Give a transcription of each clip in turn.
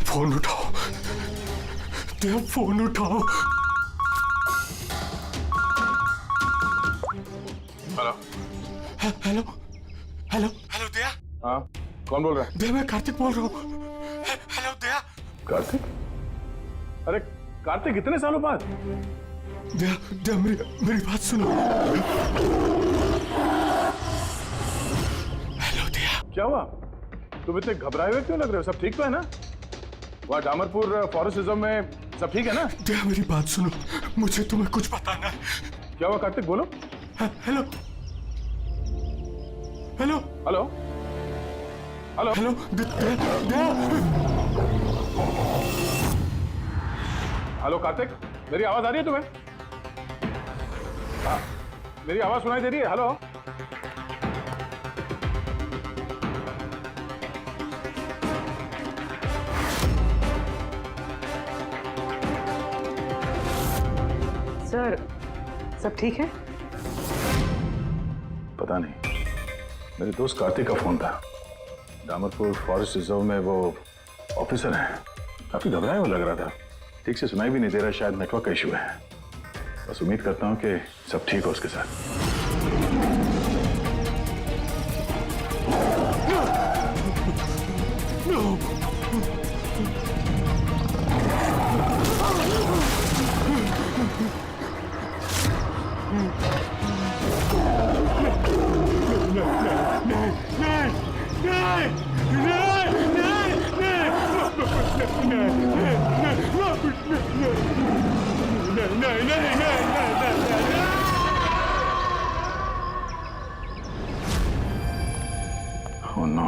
Phone उठाओ, दया phone उठाओ। Hello hello hello hello दया। हाँ, कौन बोल रहा है? दया, मैं कार्तिक बोल रहा हूँ। हेलो दया। कार्तिक? अरे कार्तिक, इतने सालों बाद? दया दया, मेरी बात सुनो। हेलो दया। क्या हुआ? तुम इतने घबराए हुए क्यों लग रहे हो? सब ठीक तो है ना? वहाँ डामरपुर फॉरेस्ट रिजर्व में सब ठीक है ना? दया मेरी बात सुनो, मुझे तुम्हें कुछ बताना है। क्या हुआ कार्तिक, बोलो। Hello hello hello hello hello Daya. Hello Kartik, मेरी आवाज आ रही है तुम्हें? हाँ, मेरी आवाज सुनाई दे रही है? हेलो सर, सब ठीक है? पता नहीं, मेरे दोस्त कार्तिक का फोन था। डामरपुर फॉरेस्ट रिजर्व में वो ऑफिसर हैं। काफी घबराया हुआ लग रहा था, ठीक से सुनाई भी नहीं दे रहा। शायद नेटवर्क का इशू है। बस उम्मीद करता हूँ कि सब ठीक हो उसके साथ। ओह नो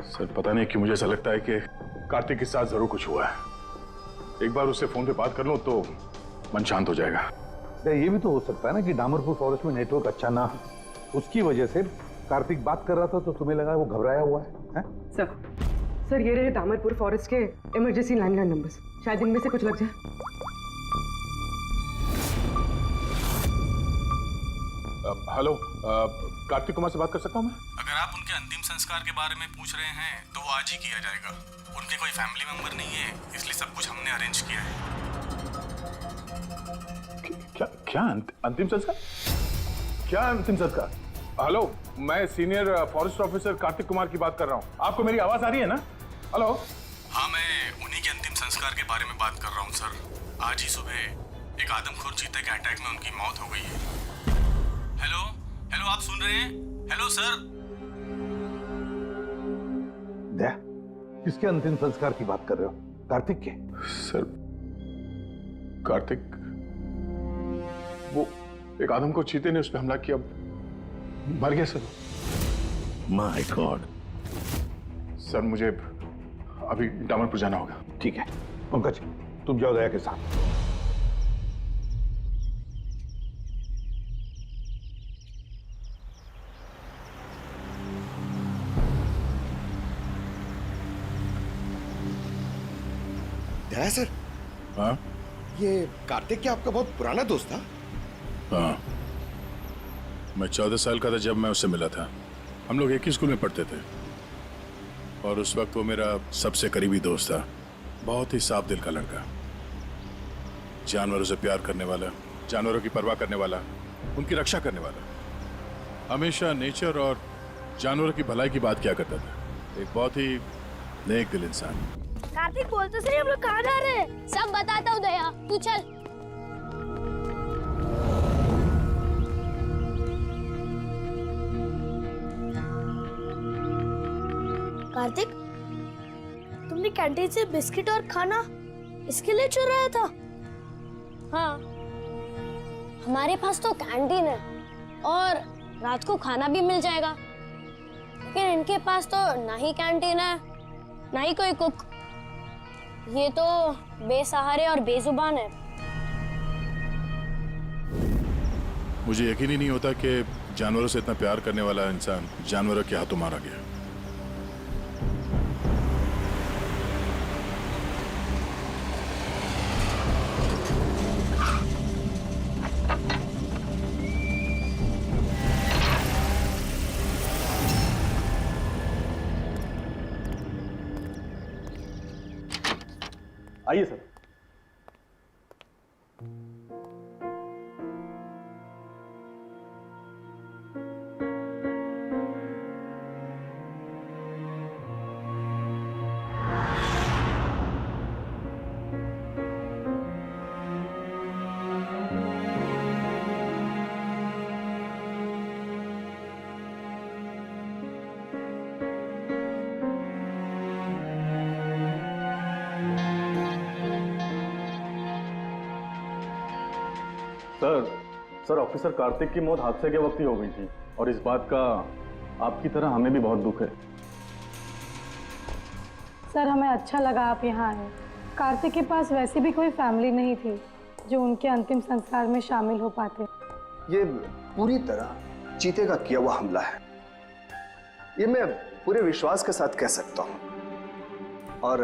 सर, पता नहीं क्यों मुझे ऐसा लगता है कि कार्तिक के साथ जरूर कुछ हुआ है। एक बार उससे फोन पे बात कर लूं तो मन शांत हो जाएगा। ये भी तो हो सकता है ना कि डामरपुर फॉरेस्ट में नेटवर्क अच्छा ना हो, उसकी वजह से कार्तिक बात कर रहा था तो तुम्हें लगा वो घबराया हुआ है? सर ये रहे डामरपुर फॉरेस्ट के इमरजेंसी लैंडलाइन नंबर्स, शायद इनमें से कुछ लग जाए। हेलो, कार्तिक कुमार से बात कर सकता हूँ मैं? अगर आप उनके अंतिम संस्कार के बारे में पूछ रहे हैं तो वो आज ही किया जाएगा। उनके कोई फैमिली मेंबर नहीं है, इसलिए सब कुछ हमने अरेंज किया है। क्या अंतिम संस्कार? क्या अंतिम संस्कार? हेलो, मैं senior forest officer Kartik Kumar की बात कर रहा हूँ। आपको मेरी आवाज आ रही है ना? हेलो। हाँ, मैं उन्हीं के अंतिम संस्कार के बारे में बात कर रहा हूँ सर। आज ही सुबह एक आदमखोर चीते के अटैक में उनकी मौत हो गई है। हेलो हेलो, आप सुन रहे हैं? Hello sir. दया, किसके अंतिम संस्कार की बात कर रहे हो? कार्तिक के? सर, कार्तिक, वो एक आदम को चीते ने उस पर हमला किया, मर गया सर। My God. सर मुझे अभी डामरपुर जाना होगा। ठीक है पंकज, तुम जाओ दया के साथ। दया सर। हाँ? ये कार्तिक क्या आपका बहुत पुराना दोस्त था? हाँ, मैं 14 साल का था जब मैं उससे मिला था। हम लोग एक ही स्कूल में पढ़ते थे और उस वक्त वो मेरा सबसे करीबी दोस्त था। बहुत ही साफ दिल का लड़का, जानवरों से प्यार करने वाला, जानवरों की परवाह करने वाला, उनकी रक्षा करने वाला। हमेशा नेचर और जानवरों की भलाई की बात किया करता था। एक बहुत ही नेक दिल इंसान। कार्तिक बोल तो सही, हम लोग कहाँ जा रहे हैं? सब बताता हूँ दया, तू चल। कार्तिक, तुमने कैंटीन से बिस्किट और खाना इसके लिए चुराया था? हाँ, हमारे पास तो कैंटीन है और रात को खाना भी मिल जाएगा, लेकिन इनके पास तो ना ही कैंटीन है ना ही कोई कुक। ये तो बेसहारे और बेजुबान है। मुझे यकीन ही नहीं होता कि जानवरों से इतना प्यार करने वाला इंसान जानवरों के हाथों मारा गया। आइए सर। सर ऑफिसर कार्तिक की मौत हादसे के वक्त ही हो गई थी और इस बात का आपकी तरह हमें भी बहुत दुख है। सर हमें अच्छा लगा आप यहाँ आए। कार्तिक के पास वैसे भी कोई फैमिली नहीं थी जो उनके अंतिम संस्कार में शामिल हो पाते। ये पूरी तरह चीते का किया हुआ हमला है, ये मैं पूरे विश्वास के साथ कह सकता हूं। और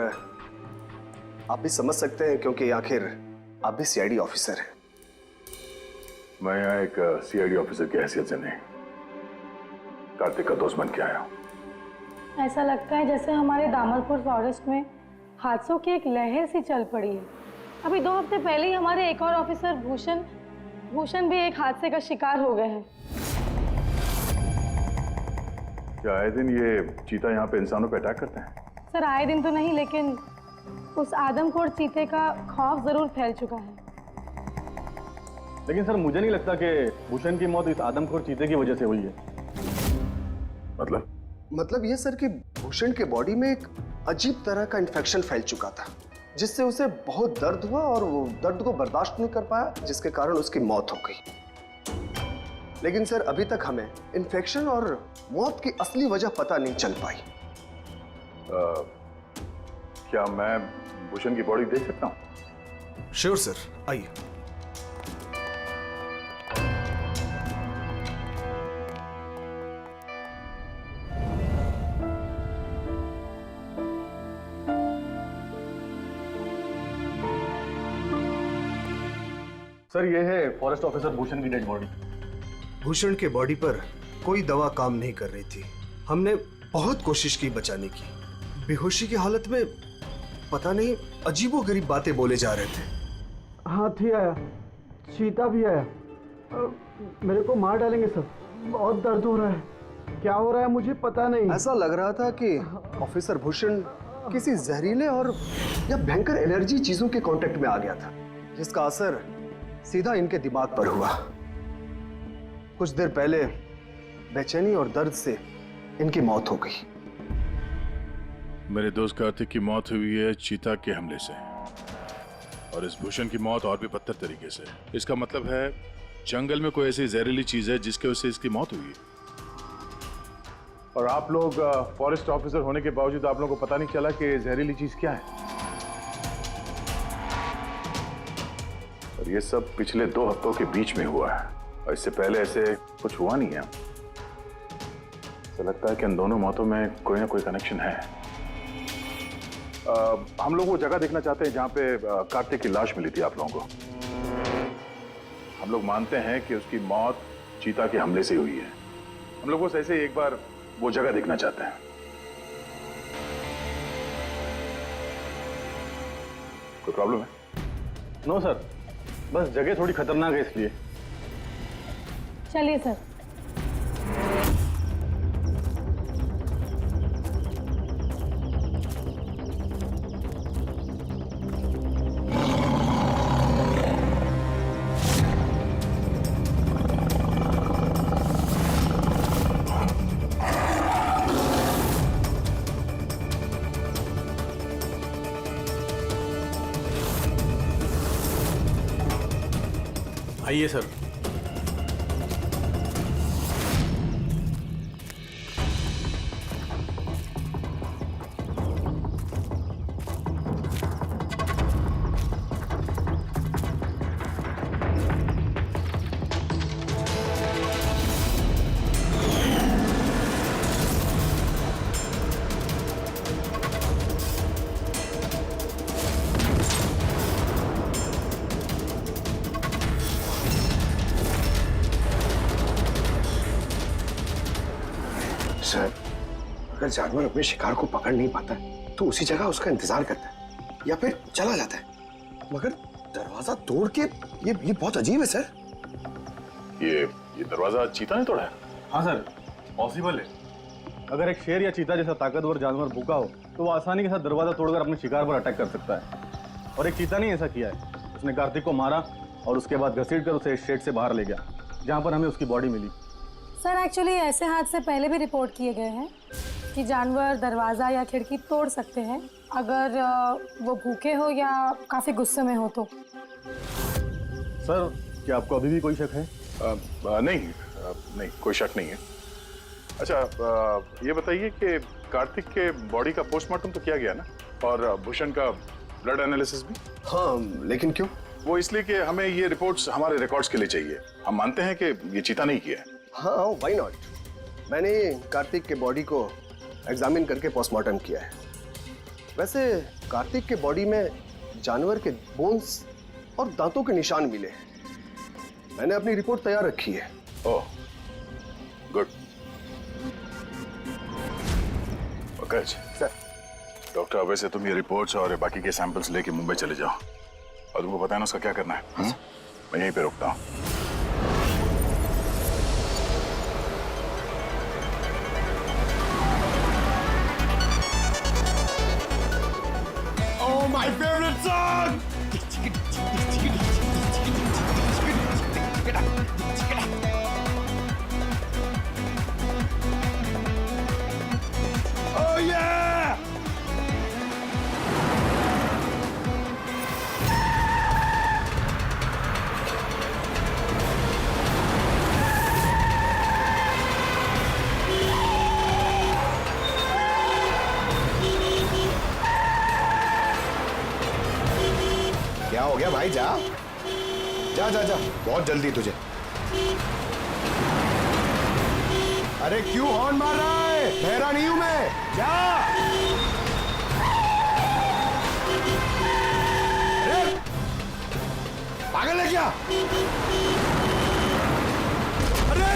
आप भी समझ सकते हैं क्योंकि आखिर आप भी सीआईडी ऑफिसर हैं। मैं यहाँ एक सीआईडी ऑफिसर की हैसियत से नहीं, कार्तिक का दोस्त बन के आया हूँ। ऐसा लगता है जैसे हमारे दामरपुर फॉरेस्ट में हादसों की एक लहर सी चल पड़ी है। अभी 2 हफ्ते पहले ही हमारे एक और ऑफिसर भूषण भी एक हादसे का शिकार हो गए हैं। क्या आए दिन ये चीता यहाँ पे इंसानों पे अटैक करते हैं? सर आए दिन तो नहीं, लेकिन उस आदमखोर चीते का खौफ जरूर फैल चुका है। लेकिन सर मुझे नहीं लगता कि भूषण की मौत इस आदमखोर चीते की वजह से हुई है। मतलब ये सर कि भूषण के बॉडी में एक अजीब तरह का इन्फेक्शन फैल चुका था, जिससे उसे बहुत दर्द हुआ और वो दर्द को बर्दाश्त नहीं कर पाया, जिसके कारण उसकी मौत हो गई। लेकिन सर अभी तक हमें इन्फेक्शन और मौत की असली वजह पता नहीं चल पाई। क्या मैं भूषण की बॉडी देख सकता हूँ? श्योर सर, आइए। सर ये है फॉरेस्ट ऑफिसर भूषण की डेड बॉडी। भूषण के बॉडी पर कोई दवा काम नहीं कर रही थी। हमने बहुत कोशिश की बचाने की। बेहोशी की हालत में पता नहीं अजीबोगरीब बातें बोले जा रहे थे। हाथी आया, चीता भी आया, मेरे को मार डालेंगे सर, बहुत दर्द हो रहा है। क्या हो रहा है मुझे पता नहीं। ऐसा लग रहा था कि ऑफिसर भूषण किसी जहरीले और या भयंकर एलर्जी चीजों के कांटेक्ट में आ गया था, जिसका असर सीधा इनके दिमाग पर हुआ। कुछ देर पहले बेचैनी और दर्द से इनकी मौत हो गई। मेरे दोस्त कार्तिक की मौत हुई है चीता के हमले से, और इस भूषण की मौत और भी बदतर तरीके से। इसका मतलब है जंगल में कोई ऐसी जहरीली चीज है जिसके वजह से इसकी मौत हुई है। और आप लोग फॉरेस्ट ऑफिसर होने के बावजूद आप लोगों को पता नहीं चला कि जहरीली चीज क्या है। और ये सब पिछले 2 हफ्तों के बीच में हुआ है, और इससे पहले ऐसे कुछ हुआ नहीं है। ऐसा लगता है कि इन दोनों मौतों में कोई ना कोई कनेक्शन है। हम लोग वो जगह देखना चाहते हैं जहां पे कार्तिक की लाश मिली थी आप लोगों को। हम लोग मानते हैं कि उसकी मौत चीता के हमले से हुई है। हम लोग बस ऐसे एक बार वो जगह देखना चाहते हैं। कोई प्रॉब्लम है? नो सर, बस जगह थोड़ी खतरनाक है इसलिए। चलिए सर। आइए सर। सर, अगर जानवर अपने शिकार को पकड़ नहीं पाता तो उसी जगह उसका इंतजार करता है। या फिर चला जाता है, मगर दरवाजा तोड़ के ये बहुत अजीब है सर। ये दरवाजा चीता ने तोड़ा है? हाँ सर, पॉसिबल है। अगर एक शेर या चीता जैसा ताकतवर जानवर भूखा हो तो वो आसानी के साथ दरवाजा तोड़कर अपने शिकार पर अटैक कर सकता है। और एक चीता ने ऐसा किया है, उसने कार्तिक को मारा और उसके बाद घसीट कर उसे शेड से बाहर ले गया, जहाँ पर हमें उसकी बॉडी मिली। सर एक्चुअली ऐसे हादसे पहले भी रिपोर्ट किए गए हैं कि जानवर दरवाज़ा या खिड़की तोड़ सकते हैं अगर वो भूखे हो या काफ़ी गुस्से में हो तो। सर, क्या आपको अभी भी कोई शक है? नहीं, कोई शक नहीं है। अच्छा, ये बताइए कि कार्तिक के बॉडी का पोस्टमार्टम तो किया गया ना, और भूषण का ब्लड एनालिसिस भी? हाँ, लेकिन क्यों? वो इसलिए कि हमें ये रिपोर्ट्स हमारे रिकॉर्ड्स के लिए चाहिए। हम मानते हैं कि ये चीता नहीं किया है। हाँ, व्हाई नॉट। मैंने कार्तिक के बॉडी को एग्जामिन करके पोस्टमार्टम किया है। वैसे कार्तिक के बॉडी में जानवर के बोन्स और दांतों के निशान मिले हैं। मैंने अपनी रिपोर्ट तैयार रखी है। ओह, गुड। पंकज सर। डॉक्टर, वैसे तुम ये रिपोर्ट्स और बाकी के सैंपल्स लेके मुंबई चले जाओ, और तुमको पता है ना उसका क्या करना है। मैं यहीं पे रुकता हूँ। Oh, my favorite song! Oh yeah! क्या हो गया भाई? जा जा जा जा, बहुत जल्दी तुझे। अरे क्यों हॉर्न मार रहा है? ठहरा नहीं हूं मैं, जा। अरे पागल है क्या? अरे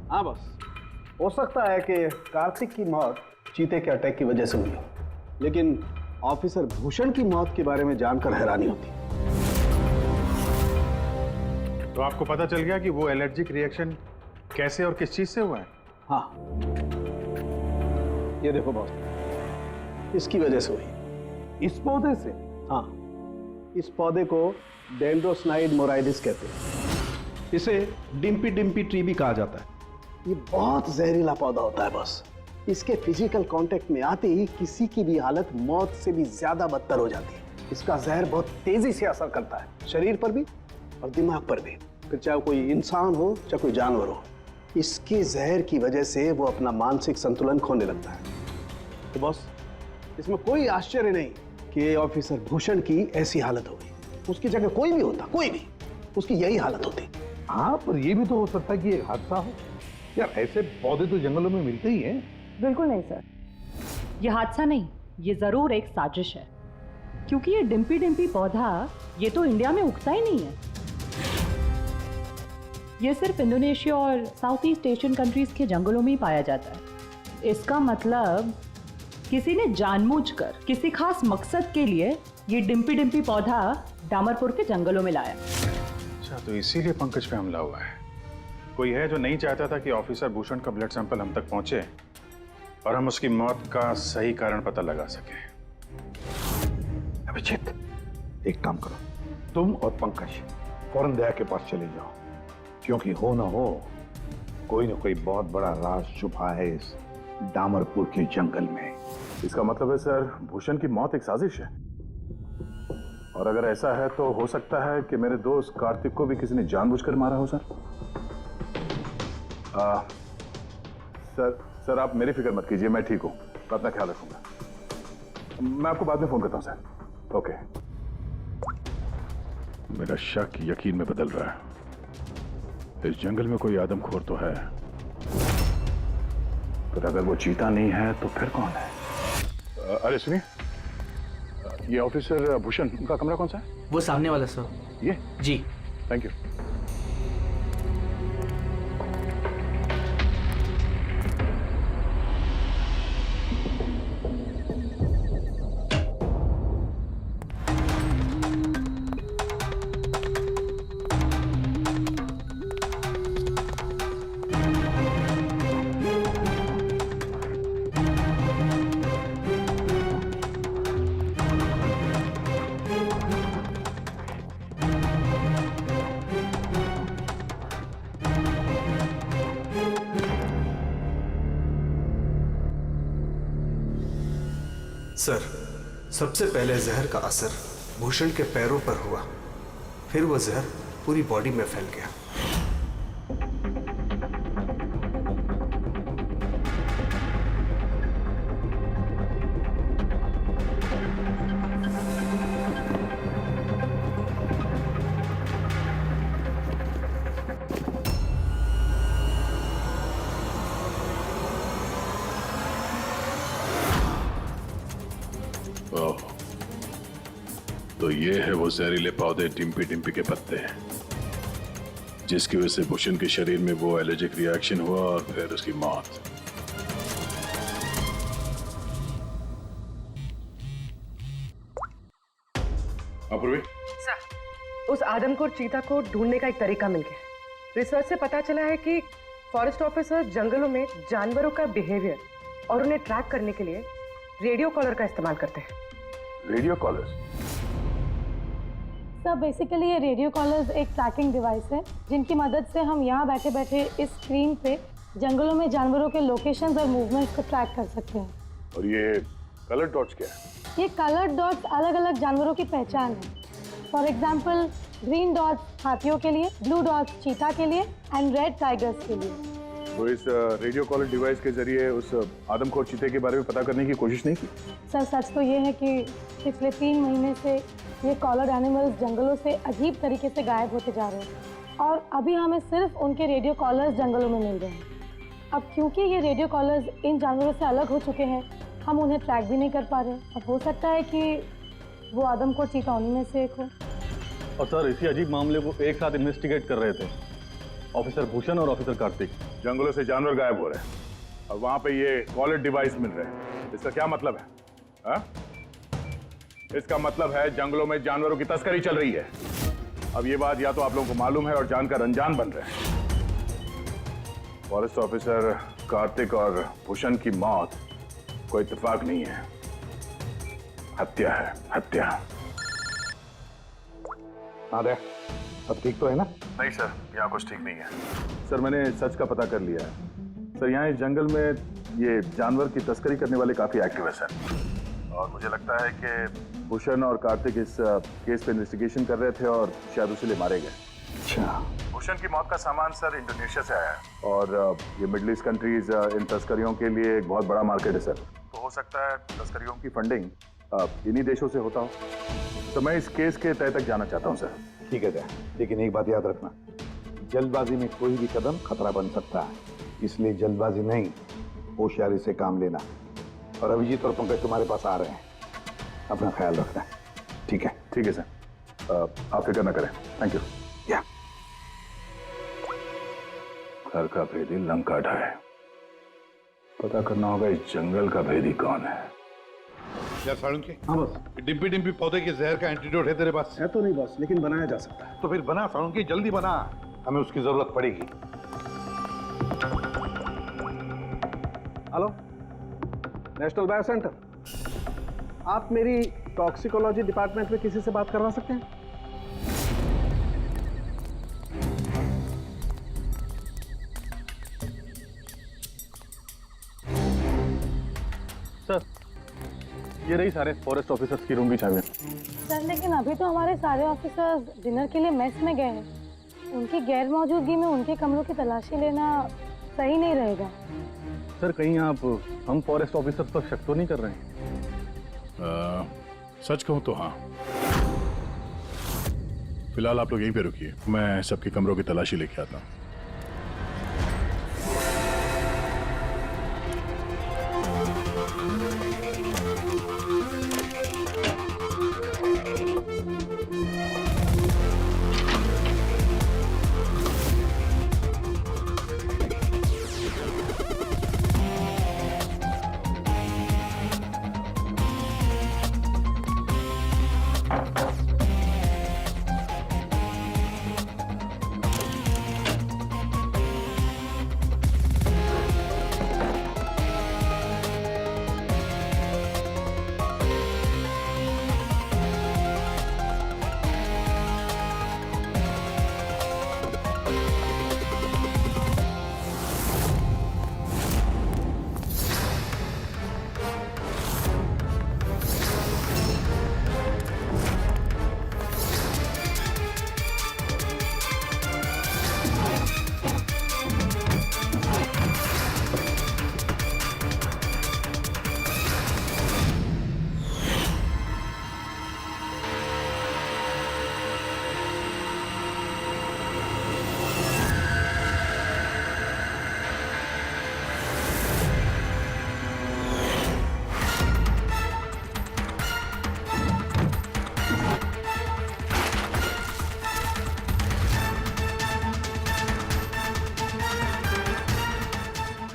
हाँ बस, हो सकता है कि कार्तिक की मौत चीते के अटैक की वजह से हुई हो, लेकिन ऑफिसर भूषण की मौत के बारे में जानकर हैरानी होती। तो आपको पता चल गया कि वो एलर्जिक रिएक्शन कैसे और किस चीज से हुआ है? हाँ, ये देखो बॉस, इसकी वजह से हुई। इस पौधे से? हाँ, इस पौधे को डेंड्रोस्नाइड मोराइडिस कहते हैं। इसे डिम्पी डिम्पी ट्री भी कहा जाता है। ये बहुत जहरीला पौधा होता है बॉस। इसके फिजिकल कांटेक्ट में आते ही किसी की भी हालत मौत से भी ज्यादा बदतर हो जाती है। इसका जहर बहुत तेजी से असर करता है, शरीर पर भी और दिमाग पर भी, फिर चाहे कोई इंसान हो चाहे कोई जानवर हो। इसके जहर की वजह से वो अपना मानसिक संतुलन खोने लगता है। तो बॉस, इसमें कोई आश्चर्य नहीं कि ऑफिसर भूषण की ऐसी हालत हो गई। उसकी जगह कोई भी होता, कोई भी, उसकी यही हालत होती। हाँ, पर ये भी तो हो सकता है कि एक हादसा हो। यार, ऐसे पौधे तो जंगलों में मिलते ही हैं। बिल्कुल नहीं सर, ये हादसा नहीं, ये जरूर एक साजिश है, क्योंकि ये डिम्पी डिम्पी पौधा ये तो इंडिया में उगता ही नहीं है। ये सिर्फ इंडोनेशिया और साउथ ईस्ट एशियन कंट्रीज के जंगलों में ही पाया जाता है। इसका मतलब किसी ने जानबूझकर किसी खास मकसद के लिए ये डिम्पी डिम्पी पौधा डामरपुर के जंगलों में लाया। अच्छा, तो इसीलिए पंकज पे हमला हुआ है। कोई है जो नहीं चाहता था कि ऑफिसर भूषण का ब्लड सैंपल हम तक पहुंचे और हम उसकी मौत का सही कारण पता लगा सके। अभिजीत, एक काम करो, तुम और पंकज फौरन दया के पास चले जाओ, क्योंकि हो ना हो कोई ना कोई बहुत बड़ा राज छुपा है इस डामरपुर के जंगल में। इसका मतलब है सर, भूषण की मौत एक साजिश है, और अगर ऐसा है तो हो सकता है कि मेरे दोस्त कार्तिक को भी किसी ने जानबूझकर मारा हो। सर आप मेरी फिक्र मत कीजिए, मैं ठीक हूं, मैं अपना ख्याल रखूंगा। मैं आपको बाद में फोन करता हूं सर। ओके। मेरा शक यकीन में बदल रहा है। इस जंगल में कोई आदमखोर तो है, पर अगर वो चीता नहीं है तो फिर कौन है? अरे सुनिए, ये ऑफिसर भूषण, उनका कमरा कौन सा है? वो सामने वाला सर। ये? जी। Thank you. सर, सबसे पहले जहर का असर भूषण के पैरों पर हुआ, फिर वो जहर पूरी बॉडी में फैल गया। तो ये है वो जहरीले पौधे डिम्पी डिम्पी के पत्ते हैं, जिसकी वजह से भूषण के शरीर में वो एलर्जिक रिएक्शन हुआ और फिर उसकी मौत। अपूर्वी, सर, उस आदमखोर चीता को ढूंढने का एक तरीका मिल गया। रिसर्च से पता चला है कि फॉरेस्ट ऑफिसर जंगलों में जानवरों का बिहेवियर और उन्हें ट्रैक करने के लिए रेडियो कॉलर का इस्तेमाल करते हैं। Radio callers? सर, बेसिकली ये रेडियो कॉलर्स एक ट्रैकिंग डिवाइस है, जिनकी मदद से हम यहाँ बैठे बैठे इस स्क्रीन पे जंगलों में जानवरों के लोकेशंस और मूवमेंट्स को ट्रैक कर सकते हैं। और ये कलर डॉट्स क्या है? ये कलर डॉट्स अलग अलग जानवरों की पहचान है। फॉर एग्जाम्पल, ग्रीन डॉट्स हाथियों के लिए, ब्लू डॉट्स चीता के लिए एंड रेड टाइगर्स के लिए। तो इस रेडियो कॉलर डिवाइस के जरिए उस आदमखोर चीते के बारे में पता करने की कोशिश नहीं की? सर, सच तो ये है कि पिछले 3 महीने से ये कॉलर एनिमल्स जंगलों से अजीब तरीके से गायब होते जा रहे हैं, और अभी हमें सिर्फ उनके रेडियो कॉलर्स जंगलों में मिल रहे हैं। अब क्योंकि ये रेडियो कॉलर्स इन जानवरों से अलग हो चुके हैं, हम उन्हें ट्रैक भी नहीं कर पा रहे। अब हो सकता है कि वो आदमखोर चीता उन्हीं में से एक हो। और सर, इसी अजीब मामले को एक साथ इन्वेस्टिगेट कर रहे थे ऑफिसर भूषण और ऑफिसर कार्तिक। जंगलों से जानवर गायब हो रहे हैं और वहां पे ये कॉलर डिवाइस मिल रहे हैं। इसका क्या मतलब है? हा? इसका मतलब है जंगलों में जानवरों की तस्करी चल रही है। अब ये बात या तो आप लोगों को मालूम है और जानकर अनजान बन रहे हैं। फॉरेस्ट ऑफिसर कार्तिक और भूषण की मौत कोई इत्तेफाक नहीं है, हत्या है, हत्या। अरे, अब ठीक तो है ना? नहीं सर, यहाँ कुछ ठीक नहीं है। सर, मैंने सच का पता कर लिया है। सर, यहाँ इस जंगल में ये जानवर की तस्करी करने वाले काफी एक्टिव है सर, और मुझे लगता है कि भूषण और कार्तिक इस केस पे इन्वेस्टिगेशन कर रहे थे और शायद उसीलिए मारे गए। अच्छा, भूषण की मौत का सामान सर इंडोनेशिया से आया है और ये मिडिल ईस्ट कंट्रीज इन तस्करियों के लिए एक बहुत बड़ा मार्केट है सर। तो हो सकता है तस्करियों की फंडिंग इन्हीं देशों से होता हो। तो मैं इस केस के तह तक जाना चाहता हूँ सर। ठीक है जय, लेकिन एक बात याद रखना, जल्दबाजी में कोई भी कदम खतरा बन सकता है, इसलिए जल्दबाजी नहीं, होशियारी से काम लेना। और अभिजीत और पंकज तुम्हारे पास आ रहे हैं, अपना ख्याल रखना। ठीक है? ठीक है सर, आप फिक्र न करें। Thank you. या घर का भेदी लंका ढाए, पता करना होगा इस जंगल का भेदी कौन है। यार साळुंके, हाँ बस, डिम्पी डिम्पी पौधे के जहर का एंटीडोट है तेरे पास? है तो नहीं बस, लेकिन बनाया जा सकता है। तो फिर बना साळुंके, जल्दी बना, हमें उसकी जरूरत पड़ेगी। हेलो, नेशनल बायो सेंटर, आप मेरी टॉक्सिकोलॉजी डिपार्टमेंट में किसी से बात करवा सकते हैं? सर ये रही सारे फॉरेस्ट ऑफिसर्स की रूम की चाबियां। सर लेकिन अभी तो हमारे सारे ऑफिसर्स डिनर के लिए मेस में गए हैं, उनकी गैर मौजूदगी में उनके कमरों की तलाशी लेना सही नहीं रहेगा। सर कहीं आप हम फॉरेस्ट ऑफिसर्स पर शक तो नहीं कर रहे हैं? सच कहूं तो हाँ। फिलहाल आप लोग यहीं पे रुकिए, मैं सबके कमरों की तलाशी लेके आता हूँ।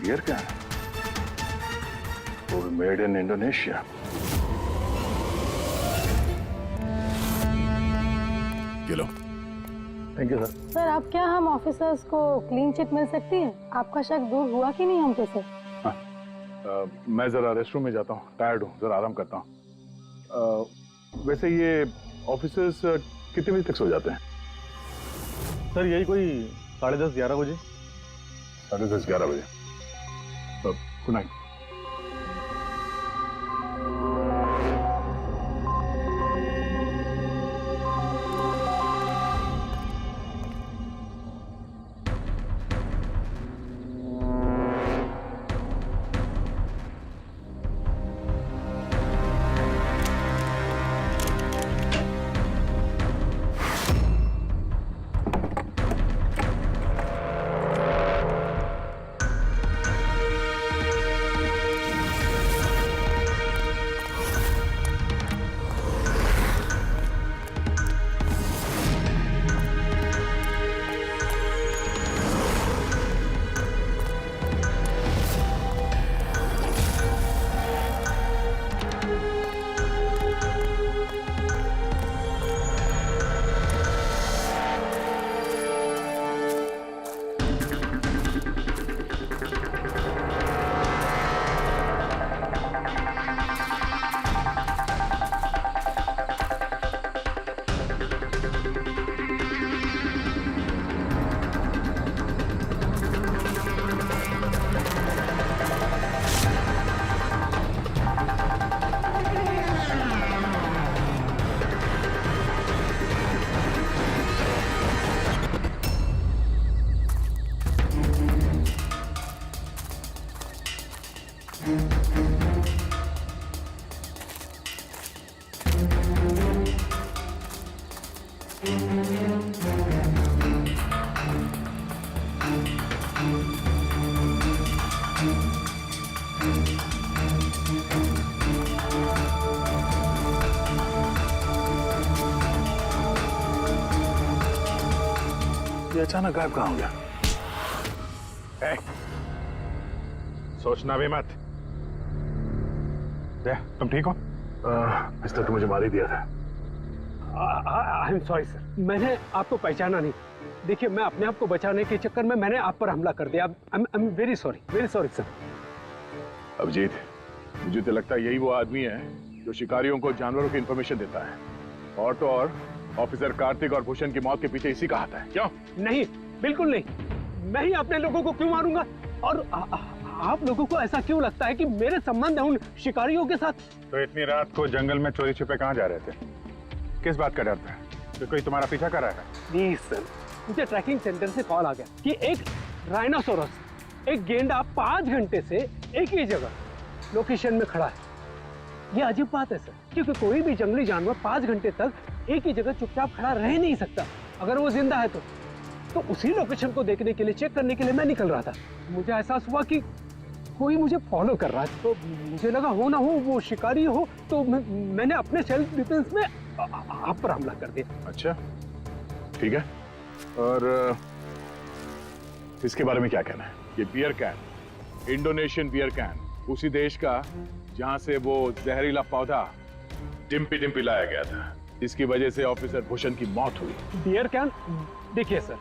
बियर क्या है? वो मेड इन इंडोनेशिया। ये लो। Thank you sir. सर अब क्या हम ऑफिसर्स को क्लीन चिट मिल सकती है? आपका शक दूर हुआ कि नहीं हम पे सर? मैं जरा रेस्टरूम में जाता हूँ, टायर्ड हूँ, जरा आराम करता हूँ। वैसे ये ऑफिसर्स कितने बजे तक सो जाते हैं? सर यही कोई 10:30-11 बजे। 10:30-11 बजे। Good night. ये अचानक गायब कहाँ हो गया? सोचना भी मत। तुम ठीक हो? मिस्टर तो मुझे मार ही दिया था। आई एम सॉरी सर, मैंने आपको पहचाना नहीं। देखिए, मैं अपने आप को बचाने के चक्कर में मैंने आप पर हमला कर दिया। I am very sorry sir. Abhijit, मुझे तो लगता है यही वो आदमी है जो शिकारियों को जानवरों की इंफॉर्मेशन देता है। और तो और ऑफिसर कार्तिक और भूषण की मौत के पीछे इसी का हाथ है। क्यों? नहीं, बिल्कुल नहीं। मैं ही अपने लोगों को क्यों मारूंगा? और आप लोगों को ऐसा क्यों लगता है कि मेरे संबंध है उन शिकारियों के साथ? तो इतनी रात को जंगल में चोरी छिपे कहाँ जा रहे थे? किस बात का डर था? तो कोई तुम्हारा पीछा कर रहा है? प्लीज सर, मुझे ट्रैकिंग सेंटर से कॉल आ गया कि एक राइनोसोरस, एक गेंडा 5 घंटे से एक ही जगह लोकेशन में खड़ा है। ये अजीब बात है सर, क्योंकि कोई भी जंगली जानवर 5 घंटे तक एक ही जगह चुपचाप खड़ा रह नहीं सकता। अगर वो जिंदा है तो उसी लोकेशन को देखने के लिए, चेक करने के लिए मैं निकल रहा था। मुझे एहसास हुआ कि कोई मुझे फॉलो कर रहा है, तो मुझे लगा हो ना हो वो शिकारी हो, तो मैंने अपने सेल्फ डिफेंस में आप पर हमला कर दिया। अच्छा, ठीक है। और इसके बारे में क्या कहना है? ये beer can, Indonesian beer can, उसी देश का जहां से वो जहरीला पौधा डिम्पी डिम्पी लाया गया था, इसकी वजह से ऑफिसर भूषण की मौत हुई। Beer can? देखिए सर,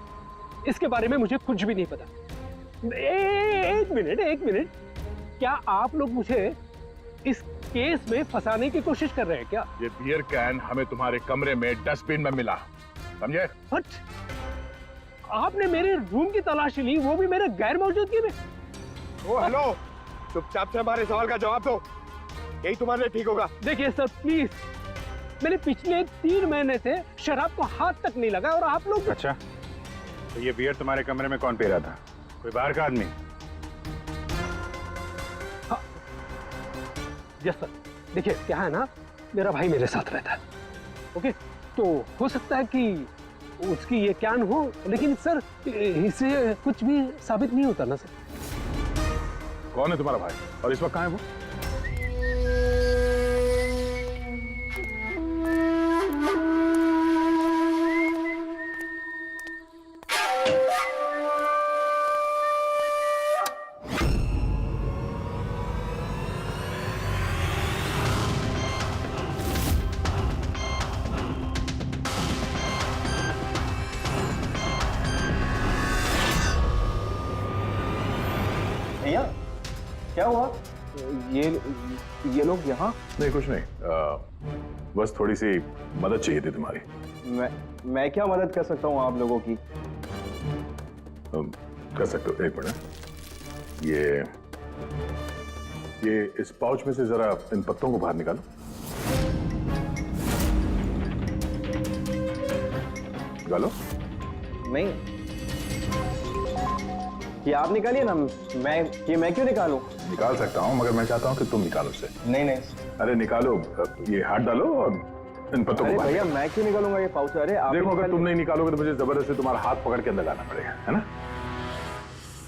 इसके बारे में मुझे कुछ भी नहीं पता। एक मिनट, क्या आप लोग मुझे इस केस में फंसाने की कोशिश कर रहे हैं क्या? ये बियर कैन हमें तुम्हारे कमरे में डस्टबिन में मिला, समझे? बट आपने मेरे रूम की तलाशी ली, वो भी मेरे गैर मौजूदगी में। ओ हेलो, चुपचाप से हमारे सवाल का जवाब दो, यही तुम्हारे लिए ठीक होगा। देखिए सर प्लीज, मैंने पिछले 3 महीने से शराब को हाथ तक नहीं लगा और आप लोग। अच्छा, तो ये बियर तुम्हारे कमरे में कौन पी रहा था? कोई बाहर का आदमी? यस सर, देखिए क्या है ना, मेरा भाई मेरे साथ रहता है, ओके? तो हो सकता है कि उसकी ये कैन हो, लेकिन सर इससे कुछ भी साबित नहीं होता ना सर। कौन है तुम्हारा भाई और इस वक्त कहाँ है वो? भैया क्या हुआ? ये लोग यहाँ? नहीं, कुछ नहीं, बस थोड़ी सी मदद चाहिए थी तुम्हारी। मैं क्या मदद कर सकता हूँ आप लोगों की? कर सकते हो, एक मिनट। ये इस पाउच में से जरा इन पत्तों को बाहर निकालो। निकालो। नहीं, ये आप निकालिए ना, मैं क्यों निकालूं? निकाल सकता हूँ, मगर मैं चाहता हूँ कि तुम निकालो उसे। नहीं। अरे निकालो, ये हाथ डालो और इन पत्तों को बाहर भैया मैं क्यों निकालूंगा ये पाउच? अरे आप देखो, अगर तुम नहीं निकालोगे तो मुझे जबरदस्ती तुम्हारा हाथ पकड़ के अंदर लाना पड़ेगा, है ना?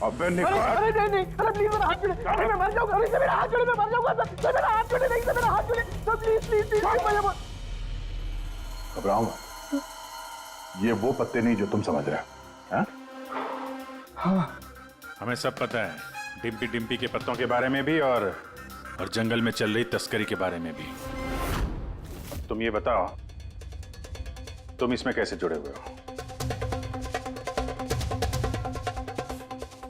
अब मैं नहीं, प्लीज मेरा हाथ छोड़े, अरे मैं मर जाऊंगा, अरे मेरा हाथ छोड़े, मैं मर जाऊंगा सर, मेरा हाथ छोड़े, नहीं सर, मेरा हाथ छोड़े सर, प्लीज घबराओ मत, ये वो पत्ते नहीं जो तुम समझ रहे हो। हाँ, हमें सब पता है, डिम्पी डिम्पी के पत्तों के बारे में भी और जंगल में चल रही तस्करी के बारे में भी। तुम ये बताओ, तुम इसमें कैसे जुड़े हुए हो?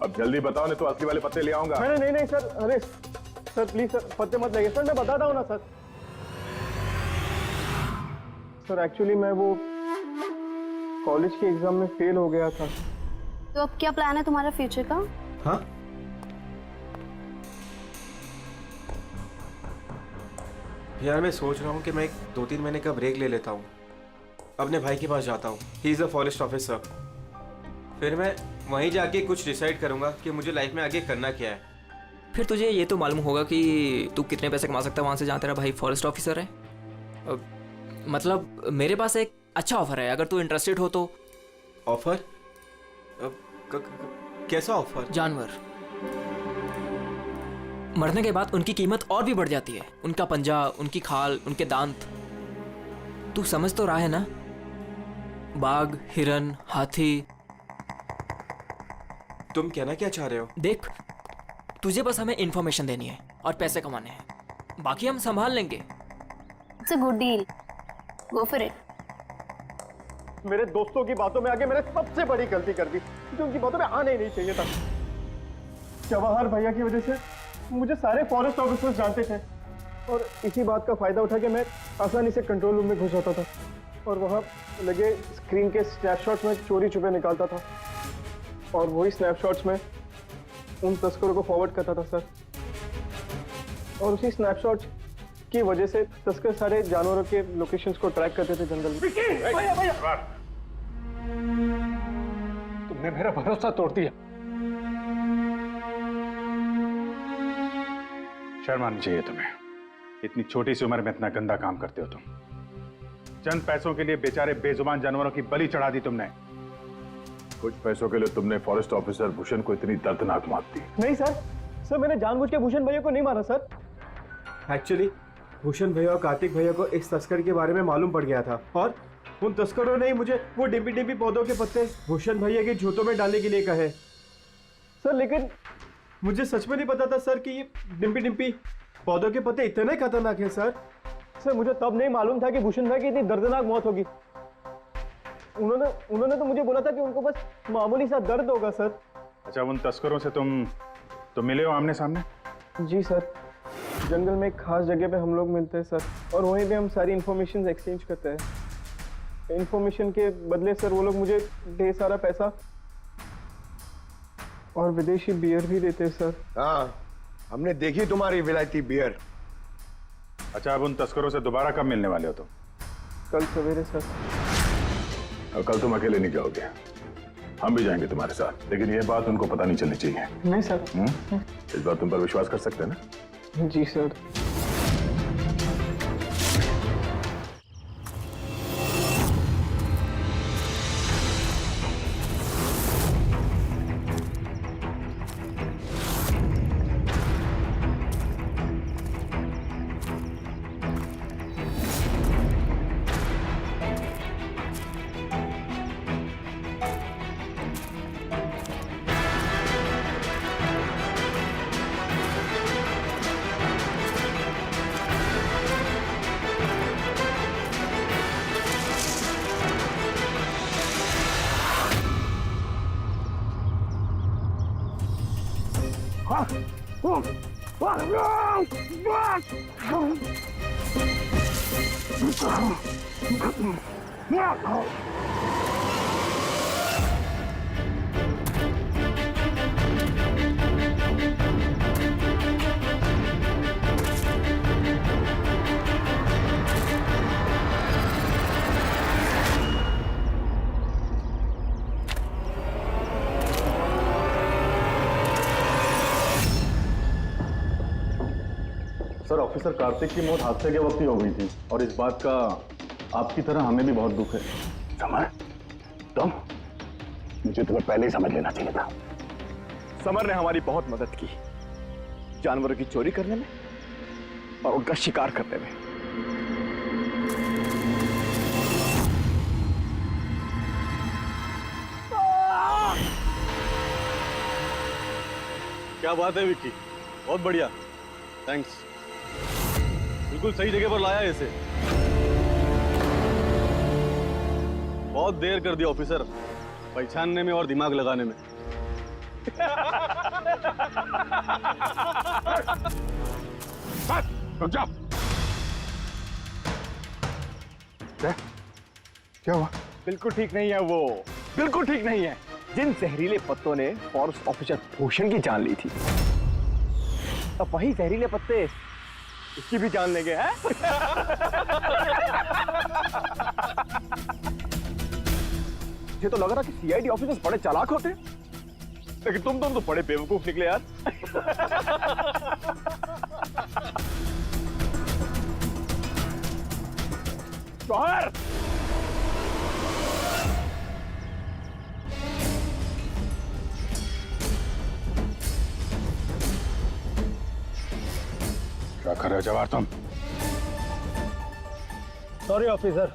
अब जल्दी बताओ, नहीं तो असली वाले पत्ते ले आऊंगा। नहीं सर, अरे सर प्लीज सर, पत्ते मत लगे सर, मैं बताता हूँ ना सर। सर एक्चुअली मैं वो कॉलेज के एग्जाम में फेल हो गया था। तो अब क्या प्लान है तुम्हारा फ्यूचर का? हाँ, यार मैं सोच रहा हूँ कि मैं 2-3 महीने का ब्रेक ले लेता हूँ, अपने भाई के पास जाता हूँ, he is a forest officer. फिर मैं वहीं जाके कुछ डिसाइड करूँगा कि मुझे लाइफ में आगे करना क्या है। फिर तुझे ये तो मालूम होगा कि तू कितने पैसे कमा सकता है वहाँ से जहाँ तेरा भाई फॉरेस्ट ऑफिसर है। मतलब मेरे पास एक अच्छा ऑफर है, अगर तू इंटरेस्टेड हो तो। ऑफर? कैसा ऑफर? जानवर मरने के बाद उनकी कीमत और भी बढ़ जाती है, उनका पंजा, उनकी खाल, उनके दांत। तू समझ तो रहा है ना? बाघ, हिरन, हाथी, तुम कहना क्या चाह रहे हो? देख, तुझे बस हमें इन्फॉर्मेशन देनी है और पैसे कमाने हैं, बाकी हम संभाल लेंगे। It's a good deal, go for it. मेरे दोस्तों की बातों में आके मैंने सबसे बड़ी गलती कर दी, जो उनकी बातों में आना ही नहीं चाहिए था। जवाहर भैया की वजह से मुझे सारे फॉरेस्ट ऑफिसर्स जानते थे और इसी बात का फायदा उठा के मैं आसानी से कंट्रोल रूम में घुस जाता था और वहाँ लगे स्क्रीन के स्नैपशॉट्स में चोरी छुपे निकालता था और वही स्नैपशॉट्स में उन तस्करों को फॉरवर्ड करता था सर। और उसी स्नैपशॉट्स की वजह से तस्कर सारे जानवरों के लोकेशंस को ट्रैक करते थे जंगल में। भैया भैया, तुमने मेरा भरोसा तोड़ दिया। शर्म आनी चाहिए तुम्हें, इतनी छोटी सी उम्र में इतना गंदा काम करते हो तुम। चंद पैसों के लिए बेचारे बेजुबान जानवरों की बलि चढ़ा दी तुमने। कुछ पैसों के लिए तुमने फॉरेस्ट ऑफिसर भूषण को इतनी दर्दनाक मौत दी। नहीं सर, मैंने जानबूझ के भूषण भैया को नहीं मारा सर। एक्चुअली भूषण भैया और कार्तिक भैया को इस तस्कर के बारे में मालूम पड़ गया था और उन तस्करों ने ही मुझे वो डिम्पी डिम्पी पौधों के पत्ते भूषण भैया के जूतों में डालने के लिए कहे सर। लेकिन मुझे सच में नहीं पता था सर कि ये डिम्पी डिम्पी पौधों के पत्ते इतने खतरनाक हैं सर। मुझे तब नहीं मालूम था कि भूषण भाई की इतनी दर्दनाक मौत होगी। उन्होंने तो मुझे बोला था कि उनको बस मामूली सा दर्द होगा सर। अच्छा, उन तस्करों से तुम मिले हो आमने सामने? जी सर, जंगल में एक खास जगह पे हम लोग मिलते हैं सर और वहीं पे हम सारी इंफॉर्मेशन एक्सचेंज करते हैं। इंफॉर्मेशन के बदले सर वो लोग मुझे ढेर सारा पैसा और विदेशी बियर भी देते हैं सर। हाँ, हमने देखी तुम्हारी विलायती बियर। अच्छा, अब उन तस्करों से दोबारा कब मिलने वाले हो तुम? कल सवेरे सर। और कल तुम अकेले नहीं जाओगे, हम भी जाएंगे तुम्हारे साथ, लेकिन ये बात उनको पता नहीं चलनी चाहिए। नहीं सर। इस बार तुम पर विश्वास कर सकते हैं ना? जी सर। सर, ऑफिसर कार्तिक की मौत हादसे के वक्त ही हो गई थी और इस बात का आपकी तरह हमें भी बहुत दुख है। समर, तुम? मुझे तुम्हें पहले ही समझ लेना चाहिए था। समर ने हमारी बहुत मदद की, जानवरों की चोरी करने में और उनका शिकार करने में। क्या बात है विक्की, बहुत बढ़िया, थैंक्स। बिल्कुल सही जगह पर लाया है इसे। बहुत देर कर दिया ऑफिसर, पहचानने में और दिमाग लगाने में। रुक जाओ। क्या हुआ? बिल्कुल ठीक नहीं है वो, बिल्कुल ठीक नहीं है। जिन जहरीले पत्तों ने फॉरेस्ट ऑफिसर भूषण की जान ली थी, अब वही जहरीले पत्ते इसकी भी जान लेंगे हैं? ये तो लग रहा कि सीआईडी ऑफिसर्स बड़े चालाक होते, लेकिन तुम दोनों तो बड़े बेवकूफ निकले यार। बाहर क्या कर रहे हो जवाहर तुम? सॉरी ऑफिसर,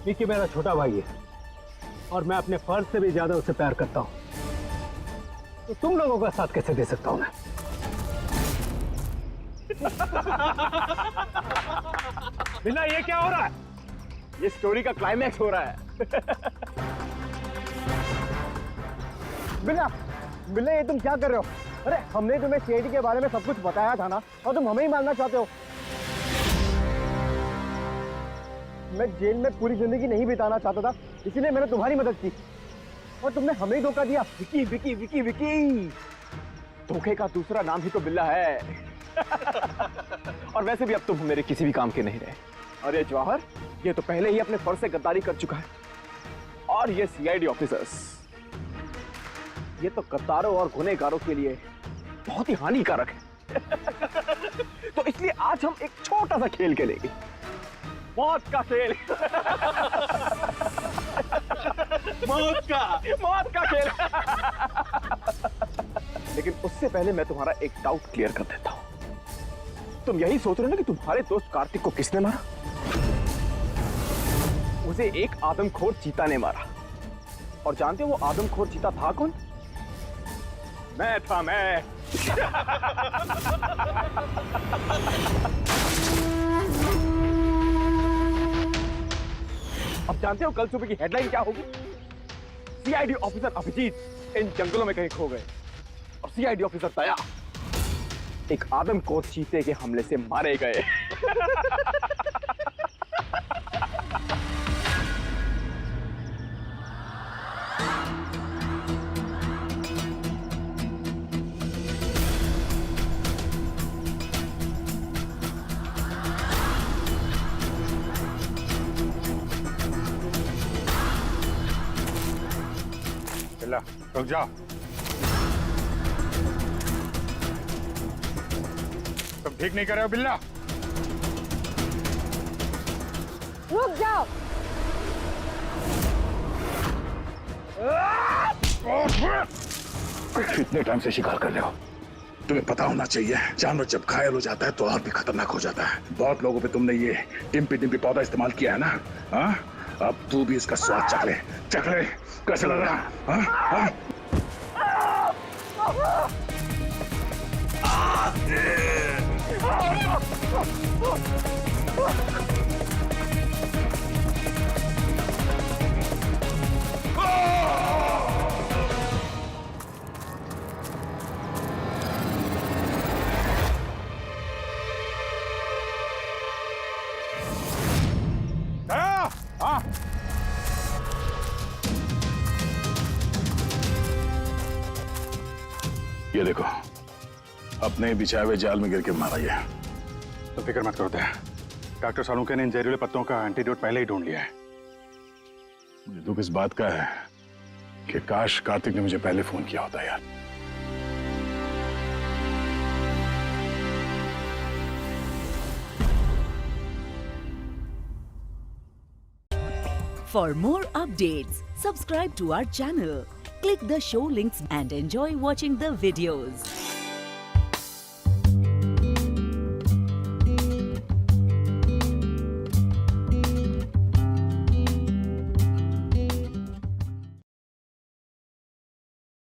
विक्की मेरा छोटा भाई है और मैं अपने फर्ज से भी ज्यादा उसे प्यार करता हूँ। तो तुम लोगों का साथ कैसे दे सकता हूं मैं? बिल्ला ये क्या हो रहा है? ये स्टोरी का क्लाइमैक्स हो रहा है। बिल्ला बिल्ला ये तुम क्या कर रहे हो? अरे हमने तुम्हें सीआईडी के बारे में सब कुछ बताया था ना, और तुम हमें ही मारना चाहते हो। मैं जेल में पूरी जिंदगी नहीं बिताना चाहता था, इसीलिए मैंने तुम्हारी मदद की, और तुमने हमें ही धोखा दिया। विकी विकी विकी विकी, धोखे का दूसरा नाम ही तो बिल्ला है। और वैसे भी अब तुम मेरे किसी भी काम के नहीं रहे। अरे जवाहर, ये तो पहले ही अपने फर्ज से गद्दारी कर चुका है, और ये सीआईडी ऑफिसर्स, ये तो गद्दारों और गुनहगारों के लिए बहुत ही हानिकारक है। तो इसलिए आज हम एक छोटा सा खेल खेलेंगे, मौत का खेल। मौत का खेल। लेकिन उससे पहले मैं तुम्हारा एक डाउट क्लियर कर देता हूं। तुम यही सोच रहे हो ना कि तुम्हारे दोस्त कार्तिक को किसने मारा? उसे एक आदमखोर चीता ने मारा। और जानते हो वो आदमखोर चीता था कौन? मैं था, मैं। अब जानते हो कल सुबह की हेडलाइन क्या होगी? सीआईडी ऑफिसर अभिजीत इन जंगलों में कहीं खो गए, और सीआईडी ऑफिसर दया एक आदमखोर चीते के हमले से मारे गए। रुक जाओ। तुम ठीक नहीं कर रहे हो बिल्ला? रुक जाओ। कितने टाइम से शिकार कर रहे हो? तुम्हें पता होना चाहिए, जानवर जब घायल हो जाता है तो और भी खतरनाक हो जाता है। बहुत लोगों पे तुमने ये डिम्पी डिम्पी पौधा इस्तेमाल किया है ना? हाँ, अब तू भी इसका स्वाद चख ले। कैसे लग रहा? हाँ? ये देखो, अपने बिछाए हुए जाल में गिर के मारा ये। तो फिक्र मत करो दया, डॉक्टर सालुंके ने इन जहरीले पत्तों का एंटीडोट पहले ही ढूंढ लिया है। मुझे दुख इस बात का है कि काश कार्तिक ने मुझे पहले फोन किया होता यार। For more updates, subscribe to our channel, click the show links and enjoy watching the videos.